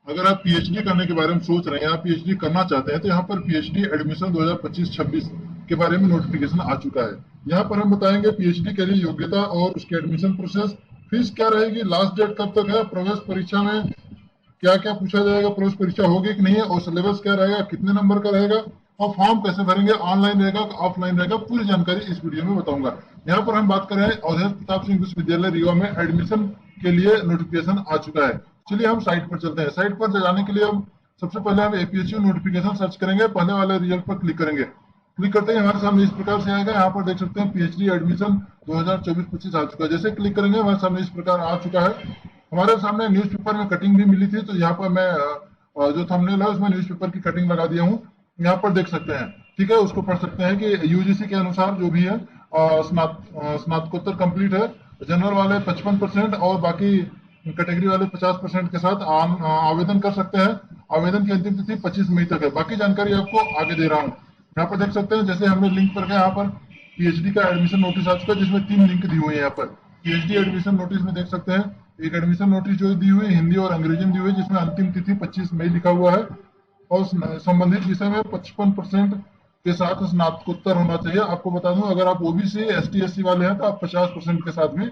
अगर आप पीएचडी करने के बारे में सोच रहे हैं या पीएचडी करना चाहते हैं तो यहाँ पर पीएचडी एडमिशन 2025-26 के बारे में नोटिफिकेशन आ चुका है। यहाँ पर हम बताएंगे पीएचडी के लिए योग्यता और उसके एडमिशन प्रोसेस, फीस क्या रहेगी, लास्ट डेट कब तक है, प्रवेश परीक्षा में क्या क्या पूछा जाएगा, प्रवेश परीक्षा होगी कि नहीं है, और सिलेबस क्या रहेगा, कितने नंबर का रहेगा, और फॉर्म कैसे भरेंगे, ऑनलाइन रहेगा ऑफलाइन रहेगा, पूरी जानकारी इस वीडियो में बताऊंगा। यहाँ पर हम बात कर रहे हैं अवधेश प्रताप सिंह विश्वविद्यालय रीवा में एडमिशन के लिए नोटिफिकेशन आ चुका है। चलिए हम साइट पर चलते हैं। साइट पर जाने के लिए हम सबसे पहले हम एपीएचयू नोटिफिकेशन सर्च करेंगे, पहले वाले रिजल्ट पर क्लिक करेंगे। क्लिक करते ही हमारे सामने इस प्रकार से आएगा। यहाँ पर देख सकते हैं पीएचडी एडमिशन 2024-25 आ चुका है। जैसे क्लिक करेंगे हमारे सामने इस प्रकार आ चुका है। हमारे सामने न्यूज़पेपर में कटिंग भी मिली थी, तो यहाँ पर मैं जो थंबनेल है उसमें न्यूज़पेपर की कटिंग लगा दिया हूँ। यहाँ पर देख सकते हैं, ठीक है, उसको पढ़ सकते हैं कि यूजीसी के अनुसार जो भी है स्नातकोत्तर कंप्लीट है। जनरल वाले 55% और बाकी कैटेगरी वाले 50% के साथ आवेदन कर सकते हैं। आवेदन की अंतिम तिथि 25 मई तक है। बाकी जानकारी आपको आगे दे रहा हूँ। यहाँ पर देख सकते हैं, जैसे हमने लिंक पर गए, यहाँ पर पीएचडी का एडमिशन नोटिस आ चुका है जिसमें 3 लिंक दी हुई है। यहाँ पर पीएचडी एडमिशन नोटिस में देख सकते हैं एक एडमिशन नोटिस जो दी हुई है हिंदी और अंग्रेजी में दी हुई है, जिसमें अंतिम तिथि 25 मई लिखा हुआ है और संबंधित विषय में 55% के साथ स्नातकोत्तर होना चाहिए। आपको बता दूं, अगर आप ओबीसी एसटी एससी वाले हैं तो आप 50% के साथ भी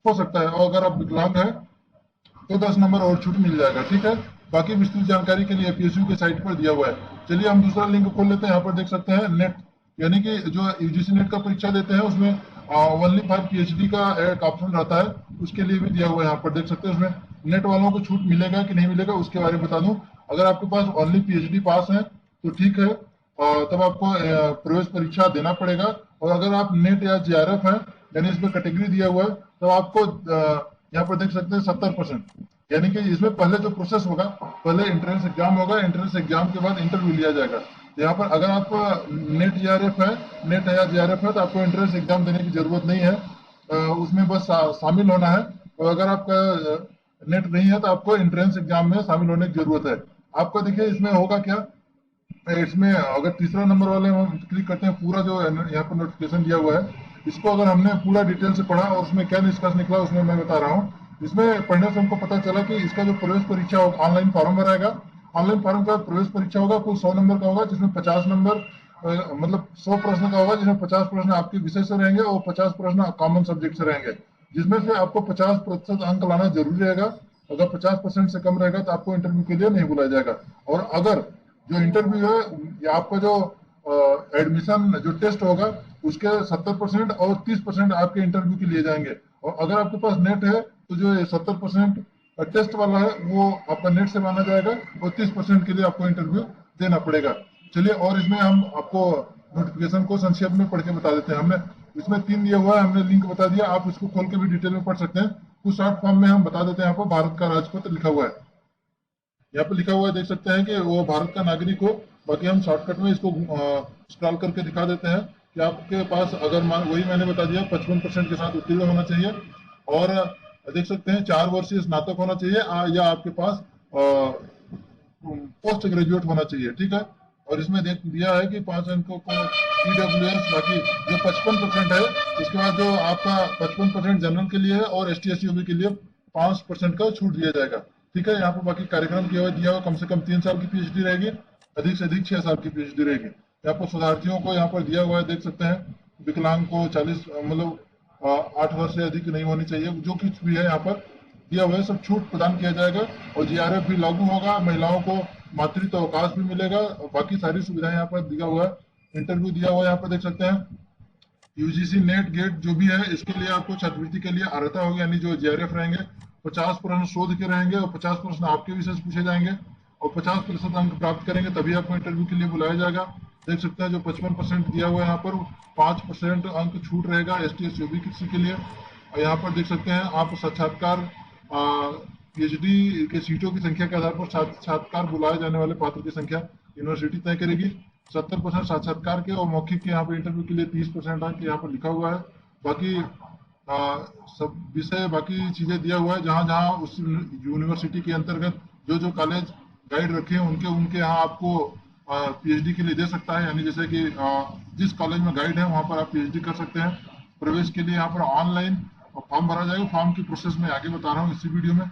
हो सकता है, और अगर आप विकलांग हैं तो 10 नंबर और छूट मिल जाएगा। ठीक है, बाकी विस्तृत जानकारी के लिए पीएसयू की साइट पर दिया हुआ है। चलिए हम दूसरा लिंक खोल लेते हैं। यहाँ पर देख सकते हैं नेट, यानी कि जो यूजीसी नेट का परीक्षा देते हैं उसमें ओनली फॉर पीएचडी का एक ऑप्शन रहता है, उसके लिए भी दिया हुआ है। यहाँ पर देख सकते हैं उसमें नेट वालों को छूट मिलेगा कि नहीं मिलेगा उसके बारे में बता दूं। अगर आपके पास ओनली पीएचडी पास है तो ठीक है, तब आपको प्रवेश परीक्षा देना पड़ेगा। और अगर आप नेट या जेआरएफ है, यानी इसमें कैटेगरी दिया हुआ है, तो आपको यहाँ पर देख सकते हैं 70%, यानी कि इसमें पहले जो प्रोसेस होगा, पहले एंट्रेंस एग्जाम होगा, एंट्रेंस एग्जाम के बाद इंटरव्यू लिया जाएगा। तो यहाँ पर अगर आप नेट जेआरएफ है, नेट या जेआरएफ है, तो आपको एंट्रेंस एग्जाम देने की जरूरत नहीं है, उसमें बस शामिल होना है। और अगर आपका नेट नहीं है तो आपको एंट्रेंस एग्जाम में शामिल होने की जरूरत है। आपका देखिए इसमें होगा क्या, इसमें अगर तीसरा नंबर वाले हम क्लिक करते हैं, पूरा जो यहाँ पर नोटिफिकेशन दिया हुआ है, इसको अगर हमने पूरा डिटेल से पढ़ा और उसमें क्या निष्कर्ष निकला उसमें मैं बता रहा हूँ। इसमें पढ़ने से हमको पता चला कि इसका जो प्रवेश परीक्षा होगा, ऑनलाइन फॉर्म भराएगा, ऑनलाइन फॉर्म का प्रवेश परीक्षा होगा, कुल 100 नंबर का होगा, जिसमें 50 नंबर मतलब 100 प्रश्न का होगा, जिसमें 50 प्रश्न आपके विषय से रहेंगे और 50 प्रश्न कॉमन सब्जेक्ट से रहेंगे, जिसमें से आपको 50% अंक लाना जरूरी रहेगा। अगर 50% से कम रहेगा तो आपको इंटरव्यू के लिए नहीं बुलाया जाएगा। और अगर जो इंटरव्यू है या आपका जो एडमिशन जो टेस्ट होगा उसके 70% और 30% आपके इंटरव्यू के लिए जाएंगे। और अगर आपके पास नेट है तो जो 70% टेस्ट वाला है वो आपका नेट से माना जाएगा और 30% के लिए आपको इंटरव्यू देना पड़ेगा। चलिए, और इसमें हम आपको नोटिफिकेशन को संक्षेप में पढ़ के बता देते हैं। हमने इसमें 3 दिया हुआ है, हमने लिंक बता दिया, आप इसको खोल के भी डिटेल में पढ़ सकते हैं। कुछ शॉर्ट फॉर्म में हम बता देते हैं। यहाँ पर भारत का राजपत्र लिखा हुआ है, यहाँ पे लिखा हुआ है, देख सकते हैं कि वो भारत का नागरिक हो। बाकी हम शॉर्टकट में इसको स्क्रॉल करके दिखा देते हैं कि आपके पास अगर वही मैंने बता दिया 55% के साथ उत्तीर्ण होना चाहिए, और देख सकते हैं 4 वर्षीय स्नातक होना चाहिए, या आपके पास पोस्ट ग्रेजुएट होना चाहिए। ठीक है, और इसमें देख दिया है कि 5 अंकों को ईडब्ल्यूएस, बाकी जो 55% है उसके बाद जो आपका 55% जनरल के लिए है और एसटी एससी ओबी के लिए 5% का छूट दिया जाएगा। ठीक है, यहाँ पर बाकी कार्यक्रम किया हुआ दिया हुआ, कम से कम 3 साल की पीएचडी रहेगी, अधिक से अधिक 6 साल की पीएचडी रहेगी। यहाँ पर शोधार्थियों को यहाँ पर दिया हुआ है, देख सकते हैं विकलांग को 40 मतलब 8 वर्ष से अधिक नहीं होनी चाहिए, जो कुछ भी है यहाँ पर दिया हुआ है सब छूट प्रदान किया जाएगा। और जीआरएफ भी लागू होगा, महिलाओं को मातृत्व अवकाश भी मिलेगा, और बाकी सारी सुविधाएं यहाँ पर दिया हुआ है। इंटरव्यू दिया हुआ है, यहाँ पर देख सकते हैं यूजीसी नेट गेट जो भी है इसके लिए आपको छात्रवृत्ति के लिए अर्हता होगी, यानी जो जेआरएफ रहेंगे 50 प्रश्न शोध के रहेंगे और 50 प्रश्न आपके विषय से पूछे जाएंगे, और 50% अंक प्राप्त करेंगे तभी आपको इंटरव्यू के लिए बुलाया जाएगा। देख सकते हैं जो 55% दिया हुआ है यहाँ पर 5% अंक छूट रहेगा एसटी एससी ओबी किसी के लिए। और यहाँ पर देख सकते हैं आप साक्षात्कार पीएचडी के सीटों की संख्या के आधार पर साक्षात्कार बुलाए जाने वाले पात्र की संख्या यूनिवर्सिटी तय करेगी। 70% साक्षात्कार के और मौखिक के यहाँ पर इंटरव्यू के लिए 30% अंक यहाँ पर लिखा हुआ है। बाकी सब विषय बाकी चीजें दिया हुआ है, जहाँ जहाँ उस यूनिवर्सिटी के अंतर्गत जो जो कॉलेज गाइड रखे हैं उनके उनके यहाँ आपको पीएचडी के लिए दे सकता है, यानी जैसे कि जिस कॉलेज में गाइड है वहाँ पर आप पीएचडी कर सकते हैं। प्रवेश के लिए यहाँ पर ऑनलाइन फॉर्म भरा जाएगा, फॉर्म की प्रोसेस में आगे बता रहा हूँ इसी वीडियो में।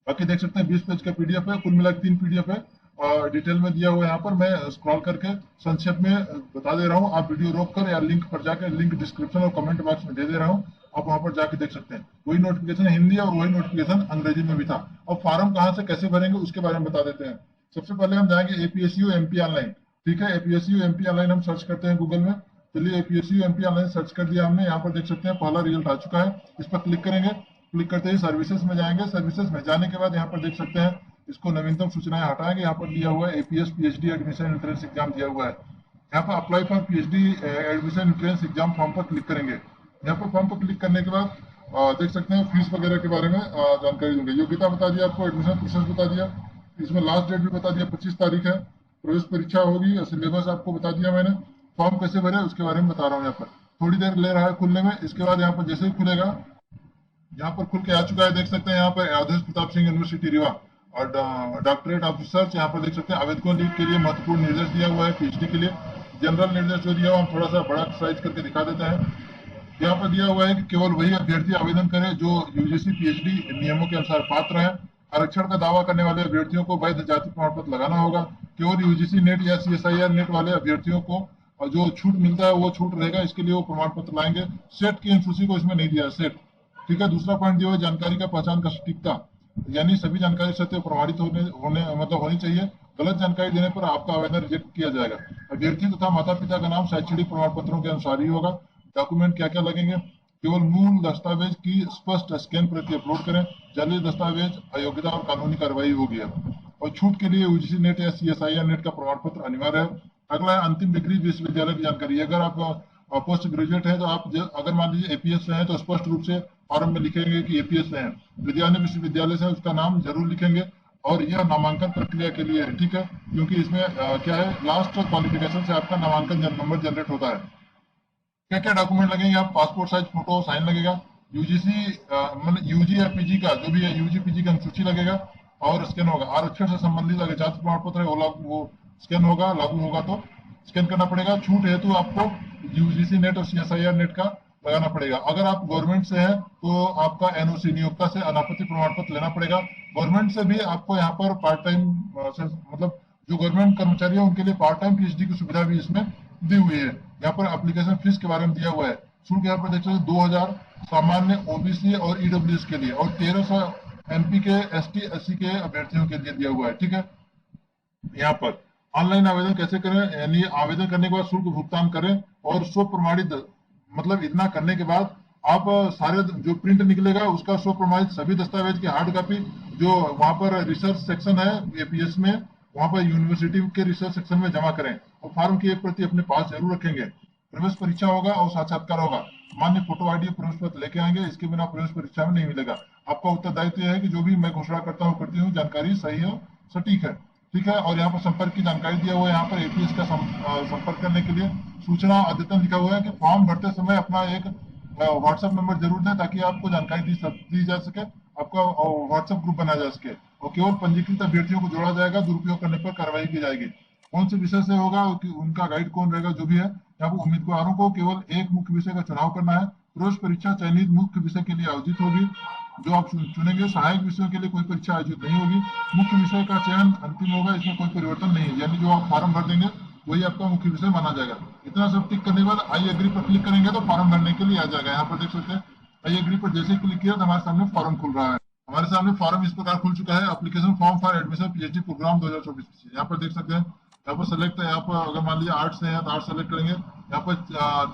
बाकी देख सकते हैं 20 पेज का पीडीएफ है, कुल मिला 3 पीडीएफ है और डिटेल में दिया हुआ है। यहाँ पर मैं स्क्रॉल करके संक्षेप में बता दे रहा हूँ, आप वीडियो रोक कर या लिंक पर जाकर, लिंक डिस्क्रिप्शन और कमेंट बॉक्स में दे दे रहा हूँ, आप वहां पर जाके देख सकते हैं। वही नोटिफिकेशन हिंदी और वही नोटिफिकेशन अंग्रेजी में भी था। अब फॉर्म कहाँ से कैसे भरेंगे उसके बारे में बता देते हैं। सबसे पहले हम जाएंगे एपीएसयू एमपी ऑनलाइन, ठीक है। एपीएसयू एमपी ऑनलाइन हम सर्च करते हैं गूगल में। चलिए एपीएसयू एमपी ऑनलाइन सर्च कर दिया हमने। यहाँ पर देख सकते हैं पहला रिजल्ट आ चुका है, इस पर क्लिक करेंगे। क्लिक करते ही सर्विसेज में जाएंगे। सर्विसेज में जाने के बाद यहाँ पर देख सकते हैं इसको नवीनतम सूचनाएं हटाएंगे। यहाँ पर दिया हुआ है APS PhD admission entrance exam दिया हुआ है। यहाँ पर apply for PhD admission entrance exam form पर क्लिक करेंगे। यहाँ पर फॉर्म पर क्लिक करने के बाद देख सकते हैं फीस वगैरह के बारे में जानकारी दूंगे। योग्यता बता दिया आपको, एडमिशन प्रोसेस बता दिया, इसमें लास्ट डेट भी बता दिया 25 तारीख है। प्रवेश परीक्षा होगी, सिलेबस आपको बता दिया मैंने। फॉर्म कैसे भरे उसके बारे में बता रहा हूँ। यहाँ पर थोड़ी देर ले रहा है खुलने में। इसके बाद यहाँ पर जैसे ही खुलेगा, यहाँ पर खुल के आ चुका है, देख सकते हैं यहाँ पर अवधेश प्रताप सिंह यूनिवर्सिटी रीवा और डॉक्टरेट ऑफ रिसर्च। यहाँ पर देख सकते हैं आवेदकों के लिए महत्वपूर्ण निर्देश दिया हुआ है। पीएचडी के लिए जनरल निर्देश जो दिया हुआ हम थोड़ा सा बड़ा साइज करके दिखा देते हैं। यहाँ पर दिया हुआ है कि केवल वही अभ्यर्थी आवेदन करें जो यूजीसी पीएचडी नियमों के अनुसार पात्र है। आरक्षण का दावा करने वाले अभ्यर्थियों को वैध जाति प्रमाण पत्र लगाना होगा। केवल यूजीसी नेट या सीएसआईआर नेट वाले अभ्यर्थियों को जो छूट मिलता है वो छूट रहेगा, इसके लिए वो प्रमाण पत्र लाएंगे। सेट की अनुसूची को इसमें नहीं दिया है, सेट, ठीक है। दूसरा पॉइंट दिया हुआ जानकारी का पहचान का सटीकता, यानी सभी जानकारी सत्य प्रमाणित होनी चाहिए। गलत जानकारी देने पर आपका आवेदन रिजेक्ट किया जाएगा। अभ्यर्थी तथा माता पिता का नाम शैक्षणिक प्रमाण पत्रों के अनुसार ही होगा। डॉक्यूमेंट क्या क्या लगेंगे, केवल मूल दस्तावेज की स्पष्ट स्कैन प्रति अपलोड करें। जाली दस्तावेज अयोग्यता और कानूनी कार्रवाई होगी। और छूट के लिए यूजीसी नेट या सीएसआईआर नेट का प्रमाण पत्र अनिवार्य है। अगला है अंतिम डिग्री विश्वविद्यालय की जानकारी। अगर आप पोस्ट ग्रेजुएट है तो आप अगर मान लीजिए एपीएस से हैं तो स्पष्ट रूप से फॉर्म में लिखेंगे कि एपीएस से हैं। विश्वविद्यालय से उसका नाम जरूर लिखेंगे और यह नामांकन प्रक्रिया के लिए है, ठीक है, क्योंकि इसमें क्या है, लास्ट क्वालिफिकेशन से आपका नामांकन नंबर जनरेट होता है। क्या क्या डॉक्यूमेंट लगेंगे, आप पासपोर्ट साइज फोटो, साइन लगेगा, यूजीसी मतलब यूजी या पीजी का जो भी है, यूजी पीजी का अनुसूची लगेगा और स्कैन होगा। आरक्षण से संबंधित अगर जाति प्रमाण पत्र है वो स्कैन होगा, लागू होगा तो स्कैन करना पड़ेगा। छूट है तो आपको यूजीसी नेट और सीएसआईआर नेट का लगाना पड़ेगा। अगर आप गवर्नमेंट से है तो आपका एनओसी नियोक्ता से अनापत्ति प्रमाण पत्र लेना पड़ेगा। गवर्नमेंट से भी आपको यहाँ पर पार्ट टाइम मतलब जो गवर्नमेंट कर्मचारी है उनके लिए पार्ट टाइम पीएचडी की सुविधा भी इसमें दी हुई है। यहाँ पर एप्लीकेशन फीस के बारे में दिया हुआ है। शुल्क यहाँ पर देख सकते 2000 सामान्य ओबीसी और ईडब्ल्यूएस के लिए और 1300 एमपी के एसटी एससी के अभ्यर्थियों के लिए दिया हुआ है, ठीक है। यहाँ पर ऑनलाइन आवेदन कैसे करें, यानी आवेदन करने के बाद शुल्क भुगतान करें और स्व प्रमाणित, मतलब इतना करने के बाद आप सारे जो प्रिंट निकलेगा उसका स्व प्रमाणित सभी दस्तावेज की हार्ड कॉपी जो वहां पर रिसर्च सेक्शन है एपीएस में, वहां पर यूनिवर्सिटी के रिसर्च सेक्शन में जमा करें और फॉर्म की एक प्रति अपने पास जरूर रखेंगे। प्रवेश परीक्षा होगा और साक्षात्कार होगा। मान्य फोटो आईडी प्रवेश पत्र लेके आएंगे, इसके बिना प्रवेश परीक्षा में नहीं मिलेगा। आपका उत्तरदायित्व है कि जो भी मैं घोषणा करता हूँ करती हूँ जानकारी सही है, सटीक है, ठीक है। और यहाँ पर संपर्क की जानकारी दिया हुआ है। यहाँ पर एपीएस का संपर्क करने के लिए सूचना अद्यतन लिखा हुआ है कि फॉर्म भरते समय अपना एक व्हाट्सएप नंबर जरूर दें ताकि आपको जानकारी दी जा सके, आपका व्हाट्सएप ग्रुप बनाया जा सके और केवल पंजीकृत अभ्यर्थियों को जोड़ा जाएगा। दुरुपयोग करने पर कार्रवाई की जाएगी। कौन से विषय से होगा, उनका गाइड कौन रहेगा, जो भी है। यहाँ पर उम्मीदवारों को केवल एक मुख्य विषय का चुनाव करना है। प्रवेश परीक्षा चयनित मुख्य विषय के लिए आयोजित होगी। जो आप चुनेंगे सहायक विषयों के लिए कोई परीक्षा आयोजित नहीं होगी। मुख्य विषय का चयन अंतिम होगा, इसमें कोई परिवर्तन नहीं है, यानी जो आप फॉर्म भर देंगे वही आपका मुख्य विषय माना जाएगा। इतना सब टिक करने के बाद आई एग्री पर क्लिक करेंगे तो फॉर्म भरने के लिए आ जाएगा। यहाँ पर देख सकते हैं आई एग्री पर जैसे क्लिक किया तो हमारे सामने फॉर्म खुल रहा है। हमारे सामने फॉर्म इस प्रकार खुल चुका है, application form for admission PhD programme 2024। यहाँ पर देख सकते हैं, यहाँ पर सेलेक्ट है, यहाँ पर अगर मान लीजिए आर्ट्स से है तो आर्ट्स सेलेक्ट करेंगे। यहाँ पर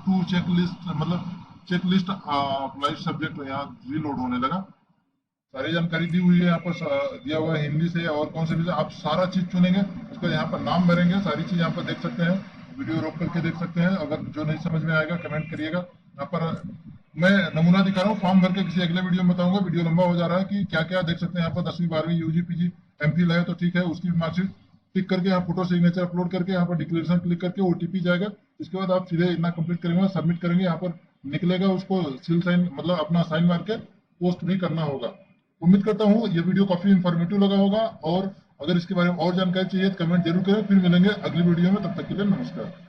टू चेक लिस्ट मतलब चेक लिस्ट अप्लाई सब्जेक्ट यहाँ रीलोड होने लगा। सारी जानकारी दी हुई है, यहाँ पर दिया हुआ है हिंदी से और कौन से भी आप सारा चीज चुनेंगे, उसको यहाँ पर नाम भरेंगे, सारी चीज यहाँ पर देख सकते हैं। वीडियो रोक करके देख सकते हैं, अगर जो नहीं समझ में आएगा कमेंट करिएगा। यहाँ पर मैं नमूना दिखा रहा हूँ, फॉर्म भर के किसी अगले वीडियो में बताऊंगा। वीडियो लंबा हो जा रहा है कि क्या क्या देख सकते हैं। यहाँ पर 10वीं 12वीं यूजी पीजी एमफिल है तो ठीक है, उसकी मार्कशीट टिक करके यहाँ फोटो सिग्नेचर अपलोड करके यहाँ पर डिक्लेरेशन क्लिक करके ओटीपी जाएगा। इसके बाद आप सीधे इतना कंप्लीट करेंगे, सबमिट करेंगे, यहाँ पर निकलेगा, उसको सील साइन मतलब अपना साइन मार के पोस्ट भी करना होगा। उम्मीद करता हूँ ये वीडियो काफी इंफॉर्मेटिव लगा होगा और अगर इसके बारे में और जानकारी चाहिए तो कमेंट जरूर करें। फिर मिलेंगे अगली वीडियो में, तब तक के लिए नमस्कार।